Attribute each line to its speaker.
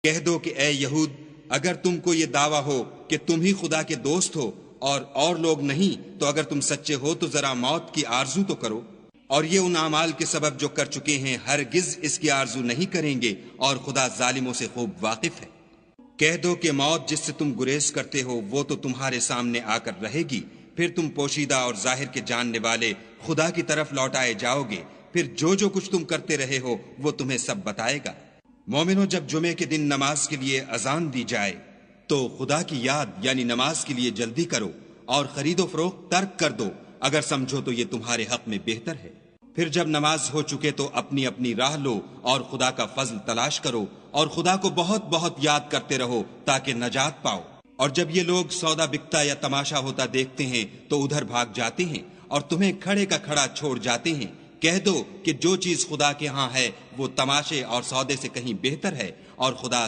Speaker 1: کہہ دو کہ اے یہود، اگر تم کو یہ دعویٰ ہو کہ تم ہی خدا کے دوست ہو اور لوگ نہیں، تو اگر تم سچے ہو تو ذرا موت کی آرزو تو کرو، اور یہ ان اعمال کے سبب جو کر چکے ہیں ہرگز اس کی آرزو نہیں کریں گے، اور خدا ظالموں سے خوب واقف ہے۔ کہہ دو کہ موت جس سے تم گریز کرتے ہو وہ تو تمہارے سامنے آ کر رہے گی، پھر تم پوشیدہ اور ظاہر کے جاننے والے خدا کی طرف لوٹائے جاؤ گے، پھر جو کچھ تم کرتے رہے ہو وہ تمہیں سب بتائے گا۔ مومنو، جب جمعے کے دن نماز کے لیے اذان دی جائے تو خدا کی یاد یعنی نماز کے لیے جلدی کرو، اور خرید و فروخت ترک کر دو اگر سمجھو تو یہ تمہارے حق میں بہتر ہے۔ پھر جب نماز ہو چکے تو اپنی اپنی راہ لو اور خدا کا فضل تلاش کرو، اور خدا کو بہت بہت یاد کرتے رہو تاکہ نجات پاؤ۔ اور جب یہ لوگ سودا بکتا یا تماشا ہوتا دیکھتے ہیں تو ادھر بھاگ جاتے ہیں اور تمہیں کھڑے کا کھڑا چھوڑ جاتے ہیں۔ کہہ دو کہ جو چیز خدا کے ہاں ہے وہ تماشے اور سودے سے کہیں بہتر ہے، اور خدا